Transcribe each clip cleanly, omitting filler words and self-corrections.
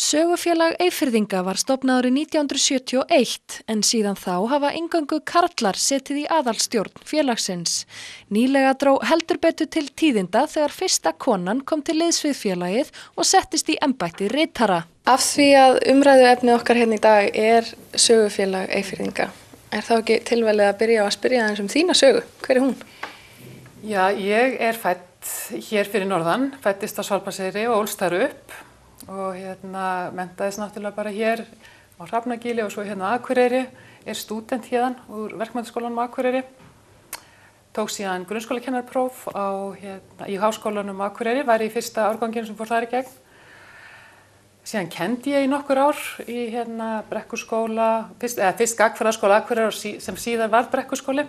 Sögufélag Eyfirðinga var stofnað árið 1971 en síðan þá hafa eingöngu karlar setið í aðalstjórn félagsins. Nýlega dró heldur betur til tíðinda þegar fyrsta konan kom til liðs við félagið og settist í embætti ritara. Af því að umræðuefnið okkar hérna í dag er Sögufélag Eyfirðinga, er þá ekki tilvalið að byrja á að spyrja aðeins þína sögu? Hver er hún? Já, ég er fædd hér fyrir norðan, fæddist á Svalbarðseyri og ólst þar upp. Og menntaðist náttúrulega bara hér á Hrafnagili og svo hérna á Akureyri, er stúdent hérðan úr Verkmenntaskólanum á Akureyri. Tók síðan grunnskólakennarapróf í Háskólanum á Akureyri, var í fyrsta árganginn sem fór þar í gegn. Síðan kenndi ég í nokkur ár í Brekkuskóla, fyrst Gagnfræðaskóla Akureyri sem síðan var Brekkuskóli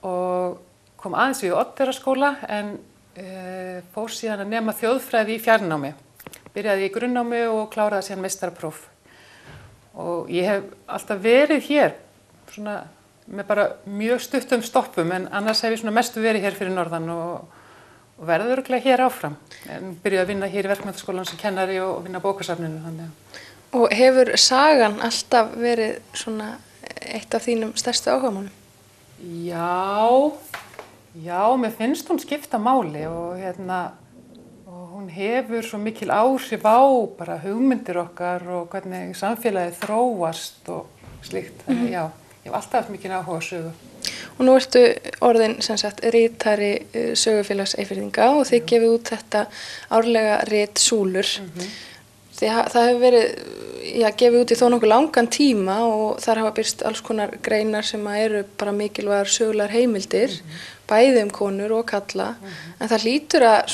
og kom aðeins við Oddeyrarskóla en fór síðan að nema þjóðfræði í fjarnámi. Byrjaði í grunnnámi og kláraði síðan meistarapróf. Og ég hef alltaf verið hér, svona með bara mjög stuttum stoppum, en annars hef ég mestu verið hér fyrir norðan og verður örugglega hér áfram. En byrjaði að vinna hér í Verkmenntaskólanum sem kennari og vinna á bókasafninu. Þannig. Og hefur sagan alltaf verið svona eitt af þínum stærstu áhugamálum? Já, mér finnst hún skipta máli og hún hefur svo mikil áhrif á bara hugmyndir okkar og hvernig samfélagið þróast og slíkt. Þannig já, ég hef alltaf haft mikil áhuga á sögu. Og nú ertu orðin ritari Sögufélags Eyfirðinga og þið gefið út þetta árlega rit Súlur. Það hefur verið gefið út í þó nokkuð langan tíma og þar hafa birst alls konar greinar sem eru bara mikilvægar sögulegar heimildir, bæði konur og kalla. En það hlýtur að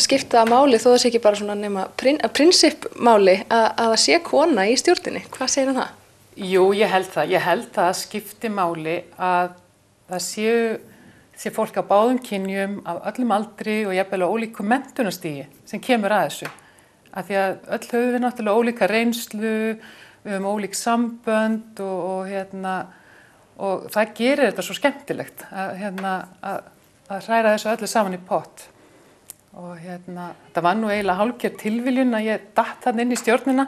skipta það máli þó það sé ekki bara nema prinsippmáli að það sé kona í stjórninni. Hvað segir það? Jú, ég held það. Ég held það að skipti máli að það sé fólk á báðum kynjum, af öllum aldri og jafnvel á ólíku menntunarstigi sem kemur að þessu. Af því að öll höfum við náttúrulega ólíka reynslu, við höfum ólík sambönd og það gerir þetta svo skemmtilegt að hræra þessu öllu saman í pott. Og það var nú eiginlega hálfgerð tilviljun að ég datt þarna inn í stjórnina.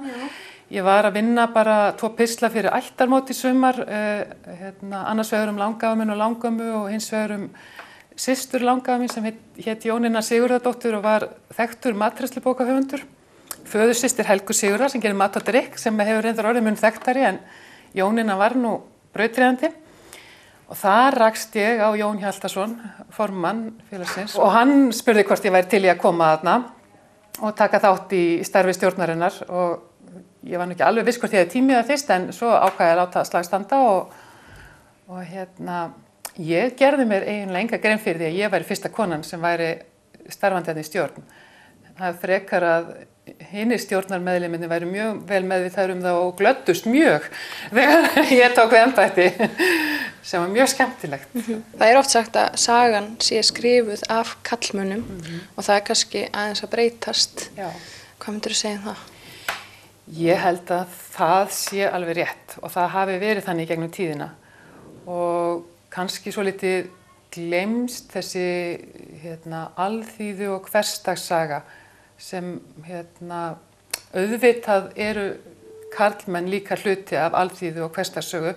Ég var að vinna bara 2 pistla fyrir ættarmót í sumar, annars vegar langafa minn og langömmu og hins vegar systur langafa mín sem hét Jónína Sigurðardóttir og var þekktur matreiðslubókahöfundur. Föðursystir Helgu Sigurðar sem gerir mat og drykk sem hefur reyndar orðið mun þekktari en Jónína var nú brautryðjandi. Og þar rakst ég á Jón Hjaltason, formann félagsins, og hann spurði hvort ég væri til í að koma þarna og taka þátt í starfi stjórnarinnar og ég var nú ekki alveg viss hvort ég hefði tímið það fyrst en svo ákvað ég að láta slag standa og ég gerði mér eiginlega enga grein fyrir því að ég væri fyrsta konan sem væri starfandi í stjórn. Það er frekar að hinir stjórnarmeðlimirnir væru mjög vel meðvitaðir það og glöddust mjög þegar ég tók við embætti sem var mjög skemmtilegt. Það er oft sagt að sagan sé skrifuð af karlmönnum og það er kannski aðeins að breytast. Já. Hvað myndirðu segja það? Ég held að það sé alveg rétt og það hafi verið þannig gegnum tíðina og kannski svo litið gleymst þessi alþýðu og hversdagssaga sem auðvitað eru karlmenn líka hluti af alþýðu og hversdagssögu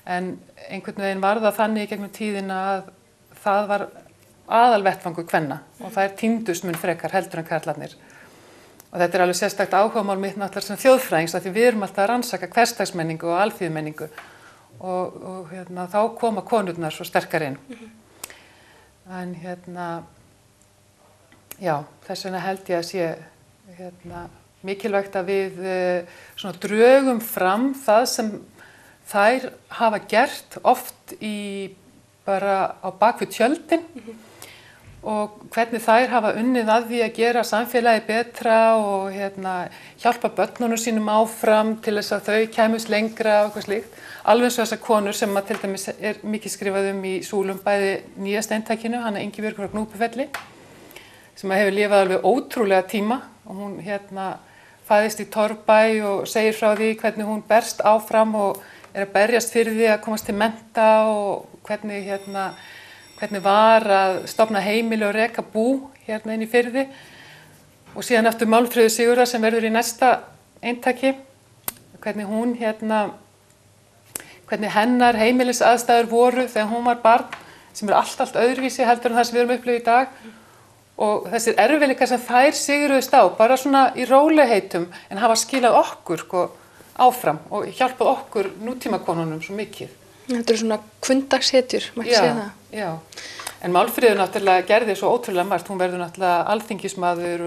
en einhvern veginn var það þannig gegnum tíðina að það var aðalvettvangur kvenna og það týndust mun frekar heldur en karlarnir. Og þetta er alveg sérstakt áhugamál mitt náttúrulega sem þjóðfræðings af því við erum alltaf að rannsaka hversdagsmenningu og alþýðumenningu og þá koma konurnar svo sterkar inn. En já, þess vegna held ég að sé mikilvægt að við drögum fram það sem þær hafa gert oft bara á bakvið tjöldin og hvernig þær hafa unnið að því að gera samfélagi betra og hjálpa börnunum sínum áfram til þess að þau kæmust lengra og eitthvað slíkt. Alveg eins og þessar konur sem til dæmis er mikið skrifað í Súlum bæði nýjasta eintakinu, hana Ingibjörg frá Gnúpufelli, sem hefur lifað alveg ótrúlega tíma og hún fæðist í Torfbæ og segir frá því hvernig hún berst áfram og er að berjast fyrir því að komast til mennta og hvernig var að stofna heimili og reka bú inn í Firði. og síðan eftir Málfríður Sigurðar sem verður í næsta eintaki, hvernig hún hvernig hennar heimilisaðstæður voru þegar hún var barn, sem allt öðruvísi heldur en það sem við erum upplifað í dag og þessir erfiðleikar sem þær sigruðust á, bara svona í rólegheitum en hafa skilað okkur sko, áfram og hjálpað okkur nútímakonunum svo mikið. Þetta eru svona kvundagshetjur, mætti segja það. Já, en Málfríður náttúrulega gerði svo ótrúlega margt, hún verður náttúrulega alþingismaður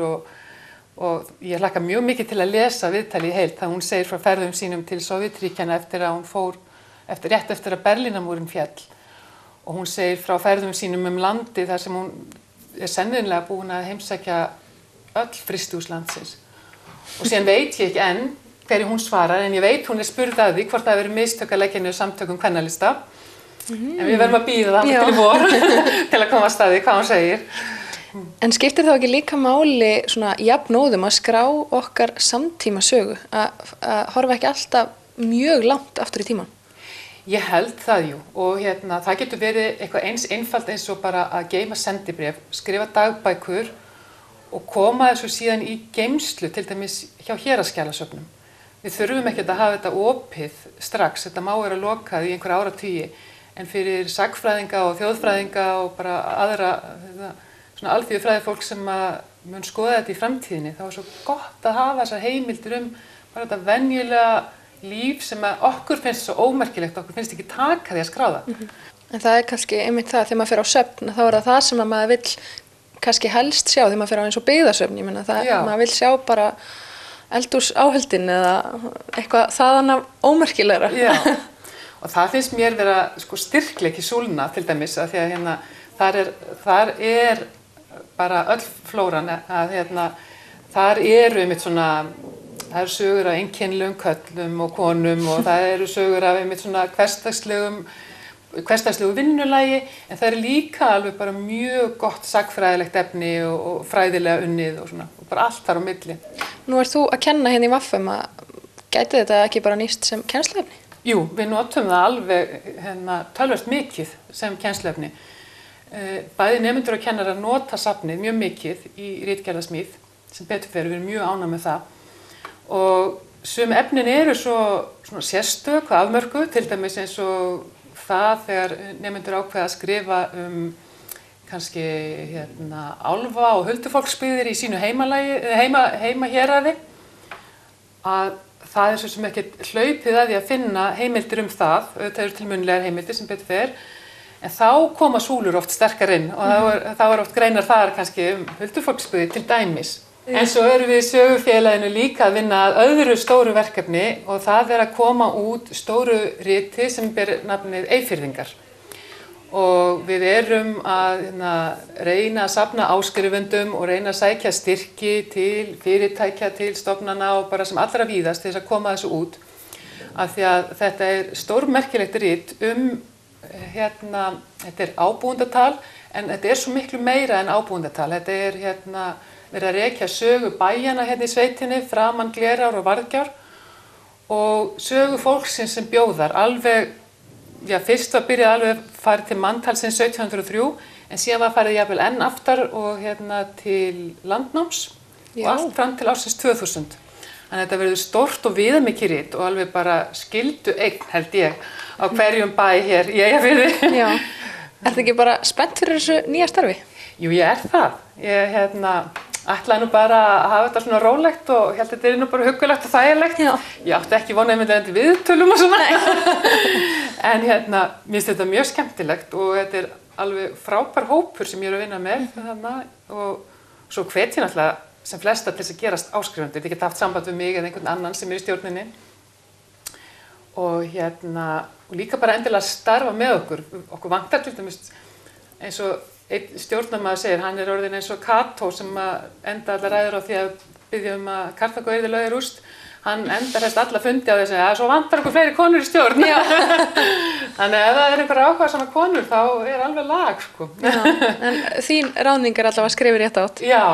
og ég hlakka mjög mikið til að lesa viðtali í heild, það hún segir frá ferðum sínum til Sovétríkjanna eftir að hún fór, rétt eftir að Berlínarmúrinn féll og hún segir frá ferðum sínum landið þar sem hún sennilega búin að heimsækja öll frystihús landsins og síðan veit ég ekki enn hverju hún svarar en ég veit hún spurð að því hvort það verið mistök að leggja niður samtökum kvennalista en við verðum að bíða það til í vor til að koma að staði hvað hún segir. En skiptir þá ekki líka máli svona jafnóðum að skrá okkar samtíma sögu að horfa ekki alltaf mjög langt aftur í tímann? Ég held það jú og það getur verið eitthvað eins einfalt eins og bara að geyma sendibréf, skrifa dagbækur og koma þessu síðan í geymslu til dæmis hjá héraðsskjalasöfnum. Við þurfum ekkert að hafa þetta opið strax, þetta má vera lokað í einhver áratugi en fyrir sagnfræðinga og þjóðfræðinga og bara aðra svona alþýðufræði fólk sem mun skoða þetta í framtíðinni, þá er svo gott að hafa þessar heimildir bara þetta venjulega líf sem okkur finnst svo ómerkilegt, okkur finnst ekki taka því að skráða. En það er kannski einmitt það, þegar maður fer á söfn, þá er það sem að maður vill kannski helst sjá, þegar maður fer á eins og byggðasöfn, ég meina það, maður vill sjá bara eldhúsáhöldin eða eitthvað þaðan af ómerkilegra. Já, og það finnst mér vera sko styrkleiki súlna til dæmis, að því að þar er bara öll flóran, að þar eru einmitt svona, það eru sögur af einkennilegum köllum og konum og það eru sögur af einmitt svona hversdagslegu vinnulagi en það eru líka alveg bara mjög gott sagnfræðilegt efni og fræðilega unnið og svona og bara allt þar á milli. Nú ert þú að kenna hérna í VFM gæti þetta ekki bara nýst sem kennsluefni? Jú, við notum það alveg töluvert mikið sem kennsluefni. Bæði nemendur og kennarar nota safnið mjög mikið í ritgerðasmíð sem betur fer, við erum mjög ánægð með það. Og sum efnin eru svo sérstök og afmörkuð, til dæmis eins og það þegar nemendur ákveða að skrifa kannski álfa og huldufólksbyggðir í sínu heimahéraði, að það er svo sem ekki hlaupið að því að finna heimildir það, auðvitað eru til munnlegar heimildir sem betur fer, en þá koma súlur oft sterkar inn og þá er oft greinar þar kannski huldufólksbyggðir til dæmis. En svo erum við í sögufélaginu líka að vinna að öðru stóru verkefni og það er að koma út stóru riti sem ber nafnið Eyfirðingar. Og við erum að reyna að safna áskrifendum og reyna að sækja styrki til fyrirtækja, til stofnana og bara sem allra víðast til þess að koma þessu út. Af því að þetta er stórmerkilegt rit þetta er ábúendatal en þetta er svo miklu meira en ábúendatal. Þetta er verið að rekja sögu bæjana í sveitinni, Framan, Glerár og Varðgjár og sögu fólksins sem bjóðar alveg, fyrst var byrjað alveg farið til manntalsins 1703 en síðan var farið jafnvel enn aftar og til landnáms og allt fram til ársins 2000. Þannig að þetta verður stórt og viðamikið rit og alveg bara skyldu eign held ég á hverjum bæ hér í Eyjafirði. Já, ertu ekki bara spennt fyrir þessu nýja starfi? Jú, ég er það. Ég ætlaði nú bara að hafa þetta svona rólegt og held þetta nú bara huggulegt og þægilegt. Já. Ég átti ekki vonað með þetta viðtölum og svona. En mér finnst þetta mjög skemmtilegt og þetta er alveg frábær hópur sem ég er að vinna með og svo hvet ég náttúrulega sem flesta til þess að gerast áskrifendur. Þið geta haft samband við mig eða einhvern annan sem er í stjórninni. Og líka bara endilega starfa með okkur. Okkur vantar til dæmis eins og einn stjórnarmaður segir, hann er orðinn eins og Kató sem enda allar ræður á því að biðja að Karþagó yrði lögð í rúst. Hann endar helst alla fundi á því að segja að svo vantar okkur fleiri konur í stjórn. Þannig ef það er einhver áhugasama konur þá er alveg lag sko. Já, en þín ráðning er allavega skrifið rétt átt. Já.